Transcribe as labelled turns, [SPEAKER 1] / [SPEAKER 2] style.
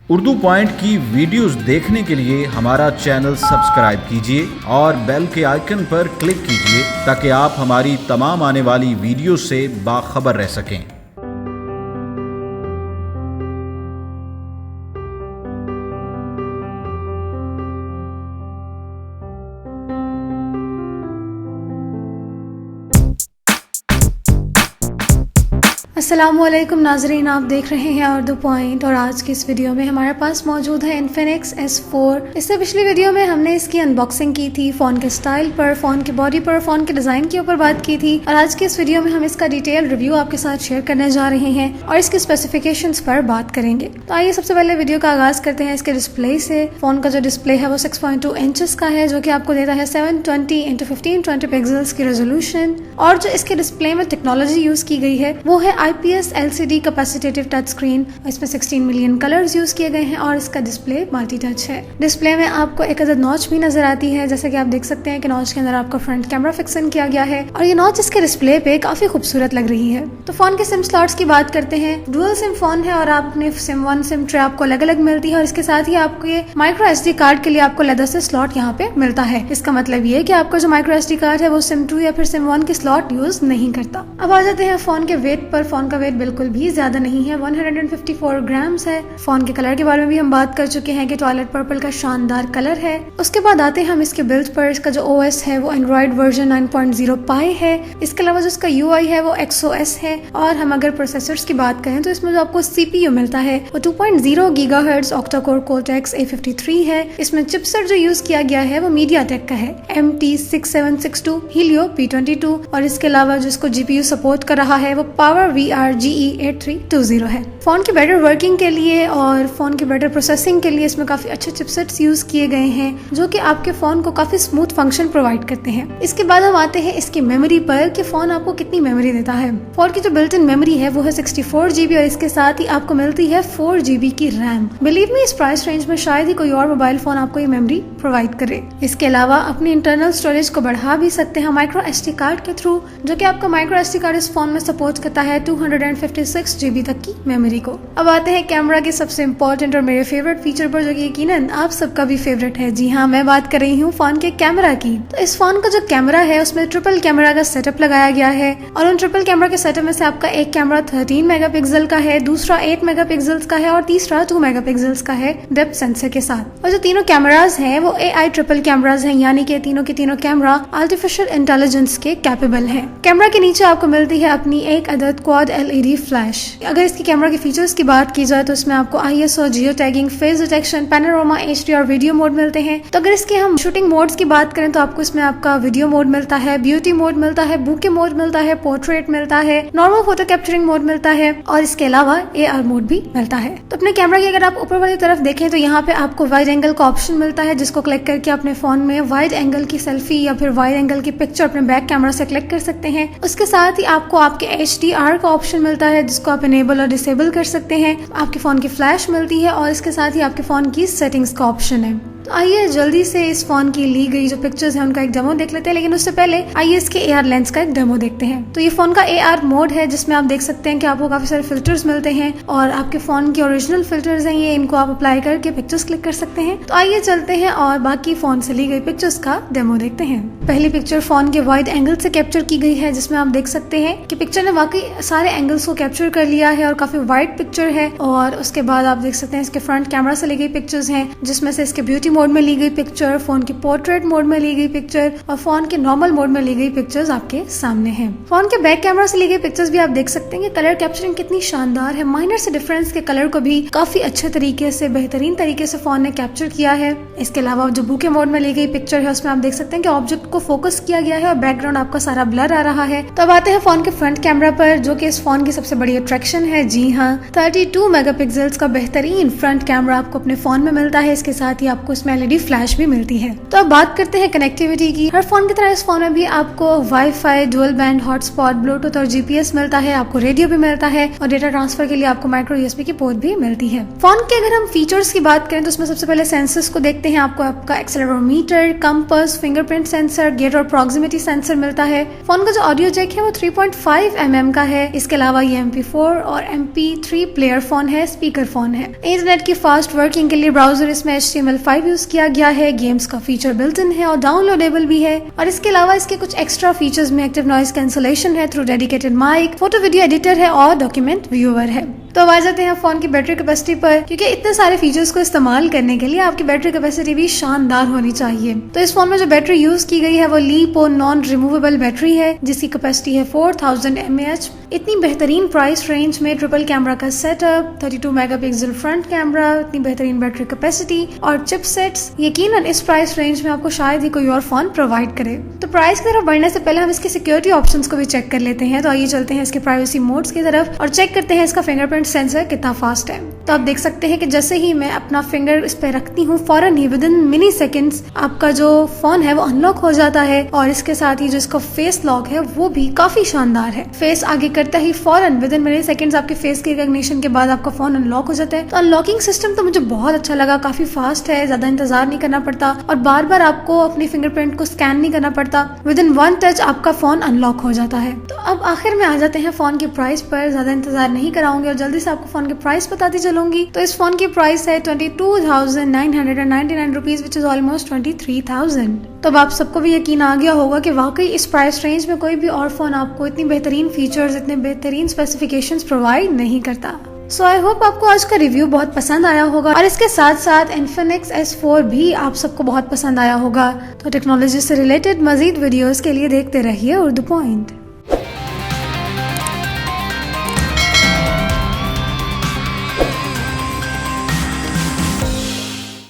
[SPEAKER 1] Urdu point की videos देखने के लिए हमारा चैनल सब्सक्राइब कीजिए और बेल के आइकन पर क्लिक कीजिए ताकि आप हमारी तमाम आने वाली वीडियो से बाखबर रह सकें।
[SPEAKER 2] अस्सलामुअलैकुम नाजरीन, आप देख रहे हैं उर्दू पॉइंट और आज की इस वीडियो में हमारे पास मौजूद है Infinix S4। इससे पिछली वीडियो में हमने इसकी अनबॉक्सिंग की थी, फ़ोन के स्टाइल पर, फ़ोन की बॉडी पर, फ़ोन के डिज़ाइन के ऊपर बात की थी और आज की इस वीडियो में हम इसका डिटेल रिव्यू आपके साथ शेयर करने जा रहे हैं और इसके स्पेसिफिकेशंस पर बात करेंगे। तो आइए सबसे पहले वीडियो का आगाज करते हैं इसके डिस्प्ले से। फ़ोन का जो डिस्प्ले है वो 6.2 इंचेस का है, जो कि आपको देता है 720x1520 पिक्सल्स की रेजोल्यूशन। और जो इसके डिस्प्ले में टेक्नोलॉजी यूज की गई है वो है IPS LCD कैपेसिटेटिव टच स्क्रीन। इसमें 16 मिलियन कलर्स यूज किए गए हैं और इसका डिस्प्ले मल्टी टच है। डिस्प्ले में आपको एक अदद नॉच भी नजर आती है, जैसे कि आप देख सकते हैं कि नॉच के अंदर आपका फ्रंट कैमरा फिक्सन किया गया है और ये नॉच इसके डिस्प्ले पे काफी खूबसूरत लग रही है। तो फोन के सिम स्लॉट्स की बात करते हैं। डुअल सिम फोन है और आप अपने सिम 1 सिम ट्रे आपको अलग अलग मिलती है और इसके साथ ही आपको ये माइक्रो SD कार्ड के लिए आपको लेदर से स्लॉट यहाँ पे मिलता है। इसका मतलब ये कि आपका जो माइक्रो SD कार्ड है वो सिम 2 या फिर सिम 1 की स्लॉट यूज नहीं करता। अब आ जाते हैं फोन के वेट पर। फोन का वेट बिल्कुल भी ज्यादा नहीं है, 154 ग्राम्स है। फोन के कलर के बारे में भी हम बात कर चुके हैं कि टॉयलेट पर्पल का शानदार कलर है। उसके बाद आते हैं हम इसके बिल्ड पर। इसका जो OS है वो एंड्रॉइड वर्जन 9.0 पाई है। इसके अलावा जो इसका UI है वो X OS है। और हम अगर प्रोसेसर्स की बात करें तो इसमें जो आपको CPU मिलता है वो 2.0 GHz octa core Cortex A53 है। इसमें चिपसेट जो यूज किया गया है वो MediaTek का है, MT6762 Helio P22। और इसके अलावा जो इसको GPU सपोर्ट कर रहा है वो Power VR GE8320 है। फोन की बेटर वर्किंग के लिए और फोन की बेटर प्रोसेसिंग के लिए इसमें काफी अच्छे चिपसेट्स यूज किए गए हैं जो कि आपके फोन को काफी स्मूथ फंक्शन प्रोवाइड करते हैं। इसके बाद हम आते हैं इसकी मेमोरी पर कि फोन आपको कितनी मेमोरी देता है। फोन की जो बिल्ट इन मेमोरी है वो है 64 GB और इसके साथ ही आपको मिलती है 4 GB की रैम। बिलीव मी, इस प्राइस रेंज में शायद ही कोई और मोबाइल फोन आपको ये मेमोरी प्रोवाइड करे। इसके अलावा अपनी इंटरनल स्टोरेज को बढ़ा भी सकते हैं माइक्रो SD कार्ड के थ्रू, जो कि आपका माइक्रो SD कार्ड इस फोन में सपोर्ट करता है 256 GB तक की मेमोरी को। अब आते हैं कैमरा के सबसे इम्पोर्टेंट और मेरे फेवरेट फीचर पर, जो कि यकीनन आप सबका भी फेवरेट है। जी हाँ, मैं बात कर रही हूँ फोन के कैमरा की। तो इस फोन का जो कैमरा है उसमें ट्रिपल कैमरा का सेटअप लगाया गया है और उन ट्रिपल कैमरा के सेटअप में से आपका एक कैमरा 13 मेगापिक्सल का है, दूसरा 8 मेगापिक्सल का है और तीसरा 2 मेगापिक्सल का है डेप्थ सेंसर के साथ। और जो तीनों कैमराज हैं वो AI ट्रिपल कैमराज हैं, यानी कि तीनों के तीनों कैमरा आर्टिफिशियल इंटेलिजेंस के कैपेबल है। कैमरा के नीचे आपको मिलती है अपनी एक अदद क्वाड LED फ्लैश। अगर इसकी कैमरा के फीचर्स की बात की जाए तो इसमें आपको ISO, geo tagging, face detection, panorama, HD और वीडियो मोड मिलते हैं। तो अगर इसके हम शूटिंग मोड्स की बात करें तो आपको इसमें आपका वीडियो मोड मिलता है, ब्यूटी मोड मिलता है, बुके मोड मिलता है, पोर्ट्रेट मिलता है, नॉर्मल फोटो कैप्चरिंग मोड मिलता है और इसके अलावा AR मोड भी मिलता है। तो अपने कैमरा की अगर आप ऊपर वाली तरफ देखें तो यहाँ पे आपको वाइड एंगल का ऑप्शन मिलता है, जिसको क्लिक करके अपने फोन में वाइड एंगल की सेल्फी या फिर वाइड एंगल की पिक्चर अपने बैक कैमरा से क्लिक कर सकते हैं। उसके साथ ही आपको आपके HDR का ऑप्शन मिलता है, जिसको आप इनेबल और डिसेबल कर सकते हैं। आपके फोन की फ्लैश मिलती है और इसके साथ ही आपके फोन की सेटिंग्स का ऑप्शन है। तो आइए जल्दी से इस फोन की ली गई जो पिक्चर्स हैं उनका एक डेमो देख लेते हैं, लेकिन उससे पहले आइए इसके AR लेंस का एक डेमो देखते हैं। तो ये फोन का AR मोड है, जिसमें आप देख सकते हैं कि आपको काफी सारे फिल्टर्स मिलते हैं और आपके फोन के ओरिजिनल फिल्टर्स हैं ये, इनको आप अप्लाई करके पिक्चर्स क्लिक कर सकते हैं। तो आइए चलते हैं और बाकी फोन से ली गई पिक्चर्स का डेमो देखते हैं। पहली पिक्चर फोन के वाइड एंगल से कैप्चर की गई है, जिसमें आप देख सकते हैं कि पिक्चर ने वाकई सारे एंगल्स को कैप्चर कर लिया है और काफी वाइड पिक्चर है। और उसके बाद आप देख सकते हैं इसके फ्रंट कैमरा से ली गई पिक्चर्स हैं, जिसमें से इसके ब्यूटी मोड में ली गई पिक्चर, फोन की पोर्ट्रेट मोड में ली गई पिक्चर और फोन के नॉर्मल मोड में ली गई पिक्चर्स आपके सामने हैं। फोन के बैक कैमरा से ली गई पिक्चर्स भी आप देख सकते हैं कि कलर कैप्चरिंग कितनी शानदार है। माइनर से डिफरेंस के कलर को भी काफी अच्छे तरीके से, बेहतरीन तरीके से फोन ने कैप्चर किया है। इसके अलावा जो बुके मोड में ली गई पिक्चर है उसमें आप देख सकते हैं कि ऑब्जेक्ट को फोकस किया गया है और बैकग्राउंड आपका सारा ब्लर आ रहा है। तो अब आते हैं फोन के फ्रंट कैमरा पर, जो कि इस फोन की सबसे बड़ी अट्रैक्शन है। जी हाँ, 32 मेगापिक्सल्स का बेहतरीन फ्रंट कैमरा आपको अपने फोन में मिलता है। इसके साथ ही आपको इसमें इसमें LED फ्लैश भी मिलती है। तो अब बात करते हैं कनेक्टिविटी की। हर फोन की तरह इस फोन में भी आपको wifi, dual band, hotspot, Bluetooth और GPS मिलता है। आपको रेडियो भी मिलता है और डेटा ट्रांसफर के लिए आपको माइक्रो USB की पोर्ट भी मिलती है। फोन के अगर हम फीचर्स की बात करें तो उसमें सबसे पहले सेंसर्स को देखते हैं। आपको आपका accelerometer, compass, fingerprint sensor, gate और प्रॉक्सिमिटी सेंसर मिलता है। फोन का जो ऑडियो जैक है वो 3.5 mm का है। इसके अलावा ये MP4 और MP3 प्लेयर फोन है, स्पीकर फोन है। इंटरनेट की फास्ट वर्किंग के लिए ब्राउजर इसमें HTML5 यूज किया गया है। गेम्स का फीचर बिल्ट इन है और डाउनलोडेबल भी है। और इसके अलावा इसके कुछ एक्स्ट्रा फीचर्स में एक्टिव नॉइज कैंसलेशन है through dedicated mic, photo video editor है और डॉक्यूमेंट व्यूअर है। तो अब आ जाते हैं फोन की बैटरी कैपेसिटी पर, क्योंकि इतने सारे फीचर्स को इस्तेमाल करने के लिए आपकी बैटरी कैपेसिटी भी शानदार होनी चाहिए। तो इस फोन में जो बैटरी यूज की गई है वो लिपो नॉन रिमूवेबल बैटरी है, जिसकी कैपेसिटी है 4000 mAh। इतनी बेहतरीन प्राइस रेंज में ट्रिपल कैमरा का सेटअप, 32 मेगापिक्सल फ्रंट कैमरा, इतनी बेहतरीन बैटरी कैपेसिटी और चिपसेट्स, यकीनन इस प्राइस रेंज में आपको शायद ही कोई और फोन प्रोवाइड करे। तो प्राइस की तरफ बढ़ने से पहले हम इसकी सिक्योरिटी ऑप्शंस को भी चेक कर लेते हैं। तो आइए चलते हैं इसके प्राइवेसी मोड्स की तरफ और चेक करते हैं इसका फिंगरप्रिंट सेंसर कितना फास्ट है। तो आप देख सकते हैं कि जैसे ही मैं अपना फिंगर इस पे रखती हूँ, फौरन ही विदिन मिनी सेकेंड्स आपका जो फोन है वो अनलॉक हो जाता है। और इसके साथ ही जो इसका फेस लॉक है वो भी काफी शानदार है। फेस आगे करता ही फौरन विदिन मिनी सेकेंड्स आपके फेस की रिकॉग्निशन के बाद आपका फोन अनलॉक हो जाता है। तो अनलॉकिंग सिस्टम तो मुझे बहुत अच्छा लगा, काफी फास्ट है, ज्यादा इंतजार नहीं करना पड़ता और बार बार आपको अपने फिंगरप्रिंट को स्कैन नहीं करना पड़ता। विदिन 1 टच आपका फोन अनलॉक हो जाता है। तो अब आखिर में आ जाते हैं फोन की प्राइस पर। ज्यादा इंतजार नहीं कराऊंगी और जल्दी से आपको फोन की प्राइस बताती चलूंगी। तो इस फोन की प्राइस है 22,999 रुपीज, विच इज ऑलमोस्ट 23,000। तो अब आप सबको भी यकीन आ गया होगा कि वाकई इस प्राइस रेंज में कोई भी और फोन आपको इतनी बेहतरीन फीचर्स, इतने बेहतरीन स्पेसिफिकेशंस प्रोवाइड नहीं करता। सो आई होप आपको आज का रिव्यू बहुत पसंद आया होगा और इसके साथ साथ Infinix S4 भी आप सबको बहुत पसंद आया होगा। तो टेक्नोलॉजी से रिलेटेड मजीद वीडियोस के लिए देखते रहिए उर्दू पॉइंट।